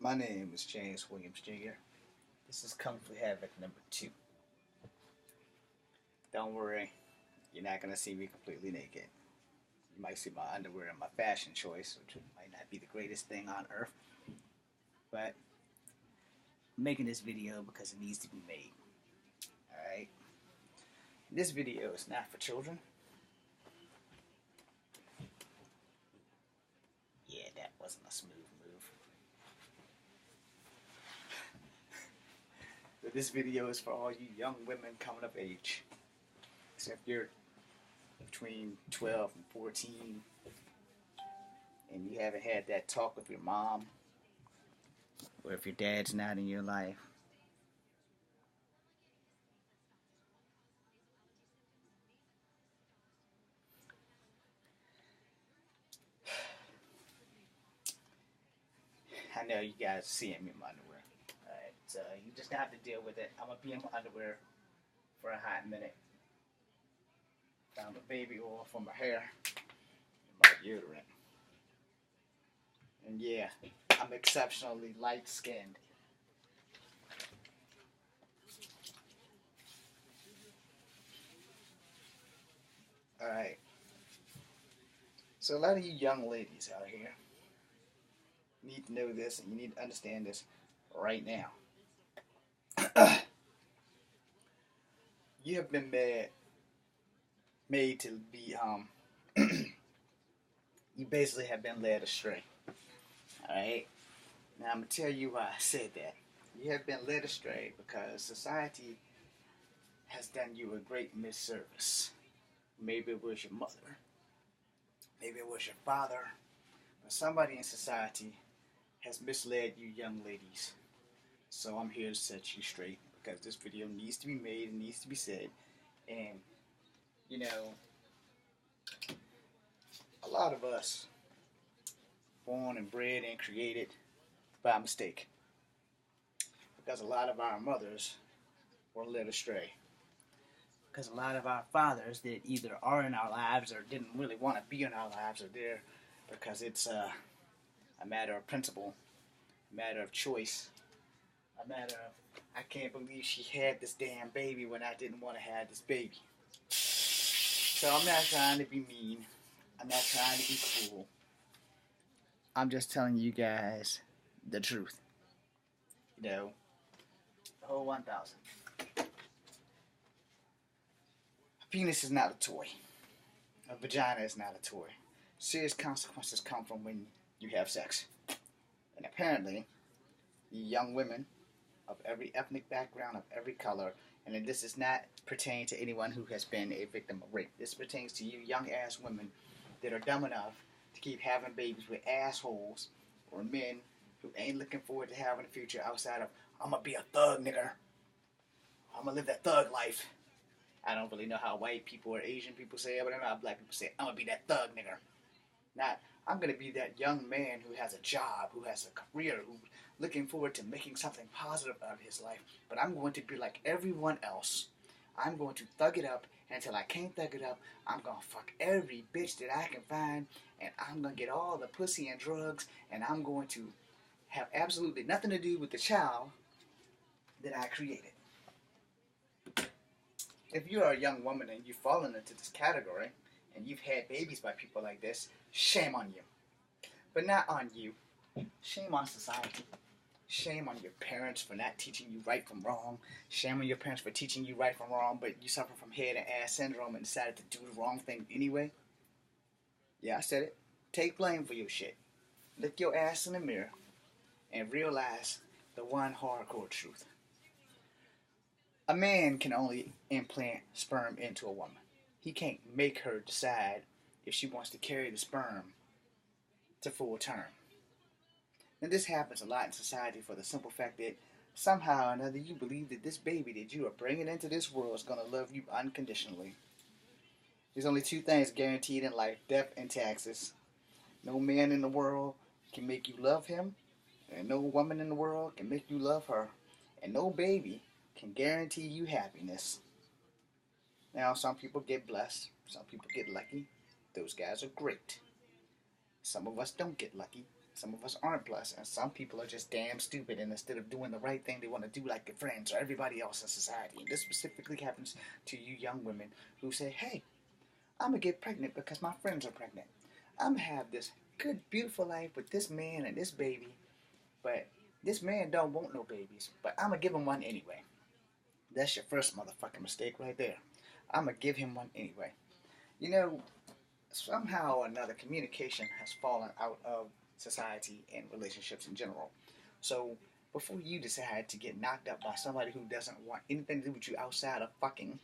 My name is James Williams Jr. This is Kung Fu Havoc number 2. Don't worry, you're not going to see me completely naked. You might see my underwear and my fashion choice, which might not be the greatest thing on earth. But I'm making this video because it needs to be made. Alright? This video is not for children. Yeah, that wasn't a smooth move. But this video is for all you young women coming of age. So if you're between 12 and 14 and you haven't had that talk with your mom, or if your dad's not in your life, I know you guys are seeing me in my underwear. Alright, so you just have to deal with it. I'm going to be in my underwear for a hot minute. Found the baby oil for my hair and my deodorant. And yeah, I'm exceptionally light-skinned. Alright. So a lot of you young ladies out here need to know this, and you need to understand this right now. You have been made to be, you basically have been led astray. Alright? Now I'm going to tell you why I said that. You have been led astray because society has done you a great misservice. Maybe it was your mother. Maybe it was your father. Or somebody in society has misled you young ladies. So I'm here to set you straight because this video needs to be made and needs to be said. And, you know, a lot of us born and bred and created by mistake. Because a lot of our mothers were led astray. Because a lot of our fathers that either are in our lives or didn't really want to be in our lives are there because it's a matter of principle, a matter of choice, a matter of, I can't believe she had this damn baby when I didn't want to have this baby. So I'm not trying to be mean. I'm not trying to be cruel. I'm just telling you guys the truth. You know, the whole 1,000. A penis is not a toy. A vagina is not a toy. Serious consequences come from when you have sex. And apparently, you young women of every ethnic background, of every color, and this does not pertain to anyone who has been a victim of rape. This pertains to you young ass women that are dumb enough to keep having babies with assholes or men who ain't looking forward to having a future outside of, I'm gonna be a thug nigger. I'm gonna live that thug life. I don't really know how white people or Asian people say it, but I know how black people say it. I'm gonna be that thug nigger. Not, I'm gonna be that young man who has a job, who has a career, who's looking forward to making something positive out of his life. But I'm going to be like everyone else. I'm going to thug it up, and until I can't thug it up, I'm gonna fuck every bitch that I can find, and I'm gonna get all the pussy and drugs, and I'm going to have absolutely nothing to do with the child that I created. If you are a young woman and you've fallen into this category, and you've had babies by people like this, shame on you. But not on you. Shame on society. Shame on your parents for not teaching you right from wrong. Shame on your parents for teaching you right from wrong, but you suffer from head and ass syndrome and decided to do the wrong thing anyway. Yeah, I said it. Take blame for your shit. Look your ass in the mirror and realize the one hardcore truth. A man can only implant sperm into a woman. He can't make her decide if she wants to carry the sperm to full term. And this happens a lot in society for the simple fact that somehow or another you believe that this baby that you are bringing into this world is going to love you unconditionally. There's only two things guaranteed in life, death and taxes. No man in the world can make you love him, and no woman in the world can make you love her, and no baby can guarantee you happiness. Now, some people get blessed, some people get lucky. Those guys are great. Some of us don't get lucky. Some of us aren't blessed, and some people are just damn stupid, and instead of doing the right thing, they want to do like their friends or everybody else in society. And this specifically happens to you young women who say, hey, I'm going to get pregnant because my friends are pregnant. I'm going to have this good, beautiful life with this man and this baby, but this man don't want no babies, but I'm going to give him one anyway. That's your first motherfucking mistake right there. I'm going to give him one anyway. You know, somehow or another, communication has fallen out of society and relationships in general. So before you decide to get knocked up by somebody who doesn't want anything to do with you outside of fucking, you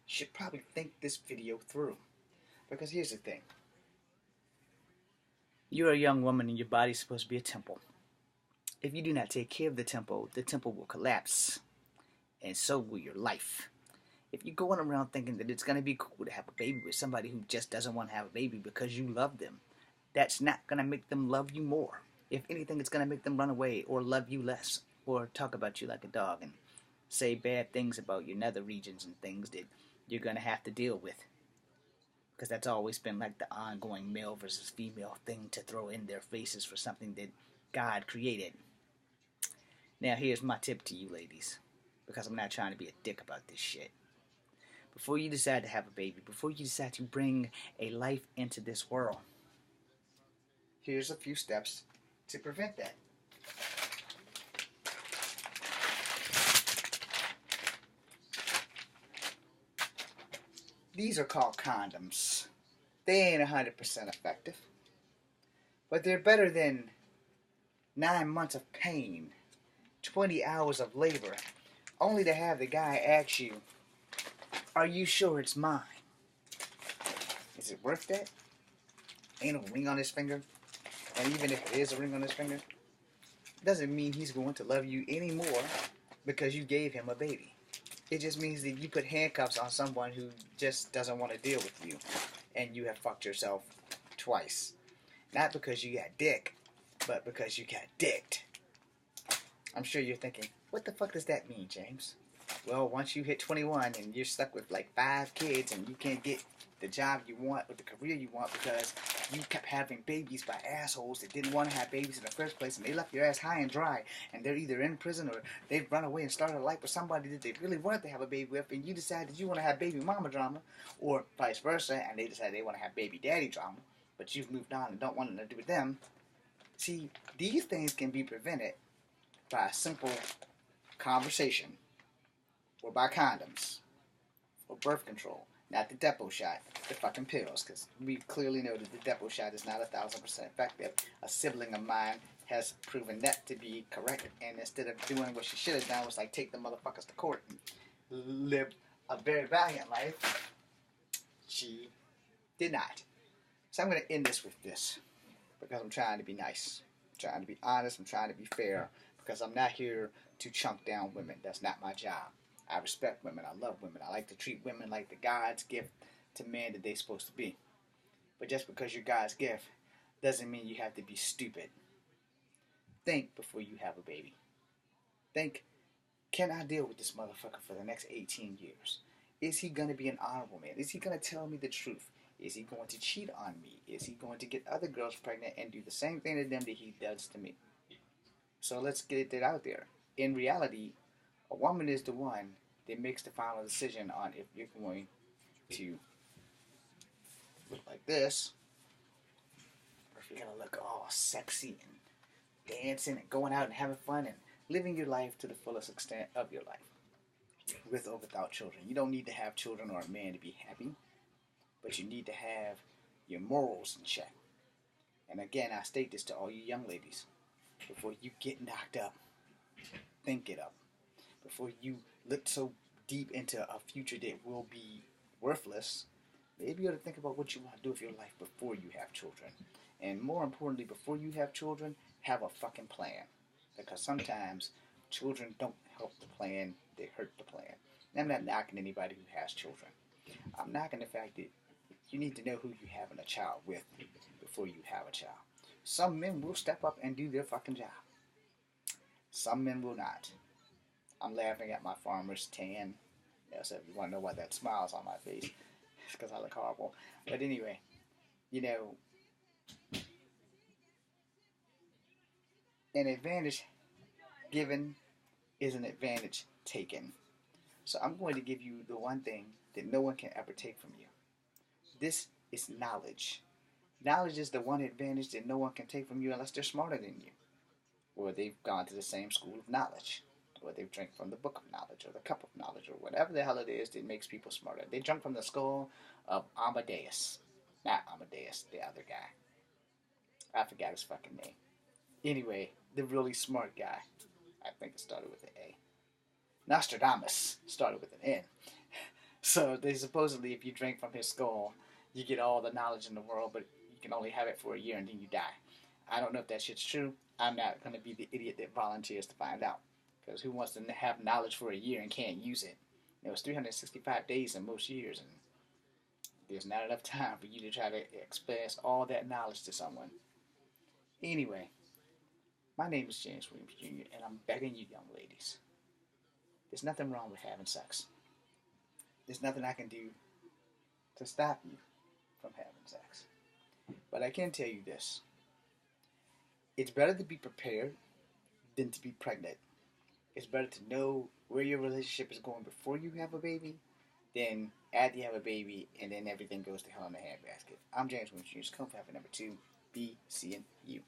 should probably think this video through. Because here's the thing. You're a young woman and your body's supposed to be a temple. If you do not take care of the temple will collapse. And so will your life. If you're going around thinking that it's going to be cool to have a baby with somebody who just doesn't want to have a baby because you love them, that's not going to make them love you more. If anything, it's going to make them run away or love you less or talk about you like a dog and say bad things about your nether regions and things that you're going to have to deal with. Because that's always been like the ongoing male versus female thing to throw in their faces for something that God created. Now here's my tip to you ladies, because I'm not trying to be a dick about this shit. Before you decide to have a baby, before you decide to bring a life into this world, here's a few steps to prevent that. These are called condoms. They ain't 100% effective, but they're better than 9 months of pain, 20 hours of labor, only to have the guy ask you, are you sure it's mine? Is it worth that? Ain't no ring on his finger. And even if there is a ring on his finger, it doesn't mean he's going to love you anymore because you gave him a baby. It just means that you put handcuffs on someone who just doesn't want to deal with you. And you have fucked yourself twice. Not because you got dick, but because you got dicked. I'm sure you're thinking, what the fuck does that mean, James? Well, once you hit 21 and you're stuck with like 5 kids and you can't get the job you want or the career you want because you kept having babies by assholes that didn't want to have babies in the first place, and they left your ass high and dry, and they're either in prison or they've run away and started a life with somebody that they really wanted to have a baby with, and you decided you want to have baby mama drama, or vice versa, and they decide they want to have baby daddy drama, but you've moved on and don't want nothing to do with them. See, these things can be prevented by a simple conversation, or by condoms, or birth control. Not the Depo shot, the fucking pills, because we clearly know that the Depo shot is not 1,000% effective. A sibling of mine has proven that to be correct, and instead of doing what she should have done was like take the motherfuckers to court and live a very valiant life, she did not. So I'm going to end this with this, because I'm trying to be nice. I'm trying to be honest, I'm trying to be fair, because I'm not here to chunk down women. That's not my job. I respect women. I love women. I like to treat women like the God's gift to man that they're supposed to be. But just because you're God's gift doesn't mean you have to be stupid. Think before you have a baby. Think, can I deal with this motherfucker for the next 18 years? Is he going to be an honorable man? Is he going to tell me the truth? Is he going to cheat on me? Is he going to get other girls pregnant and do the same thing to them that he does to me? So let's get it out there. In reality, a woman is the one that makes the final decision on if you're going to look like this, or if you're going to look all sexy and dancing and going out and having fun and living your life to the fullest extent of your life, with or without children. You don't need to have children or a man to be happy, but you need to have your morals in check. And again, I state this to all you young ladies. Before you get knocked up, think it up. Before you look so deep into a future that will be worthless, maybe you ought to think about what you want to do with your life before you have children. And more importantly, before you have children, have a fucking plan. Because sometimes children don't help the plan, they hurt the plan. And I'm not knocking anybody who has children. I'm knocking the fact that you need to know who you're having a child with before you have a child. Some men will step up and do their fucking job. Some men will not. I'm laughing at my farmer's tan. Yeah, so if you want to know why that smile's on my face, it's because I look horrible. But anyway, you know, An advantage given is an advantage taken. So I'm going to give you the one thing that no one can ever take from you. This is knowledge. Knowledge is the one advantage that no one can take from you unless they're smarter than you, or they've gone to the same school of knowledge, or they've drank from the book of knowledge, or the cup of knowledge, or whatever the hell it is that makes people smarter. They drank from the skull of Amadeus. Not Amadeus, the other guy. I forgot his fucking name. Anyway, the really smart guy. I think it started with an A. Nostradamus started with an N. So they supposedly, if you drink from his skull, you get all the knowledge in the world, but you can only have it for a year and then you die. I don't know if that shit's true. I'm not going to be the idiot that volunteers to find out. Because who wants to have knowledge for a year and can't use it? It was 365 days in most years, and there's not enough time for you to try to express all that knowledge to someone. Anyway, my name is James Williams Jr., and I'm begging you young ladies. There's nothing wrong with having sex. There's nothing I can do to stop you from having sex. But I can tell you this. It's better to be prepared than to be pregnant. It's better to know where your relationship is going before you have a baby than after you have a baby and then everything goes to hell in a handbasket. I'm James Williams Jr. Come for number 2. Be seeing you.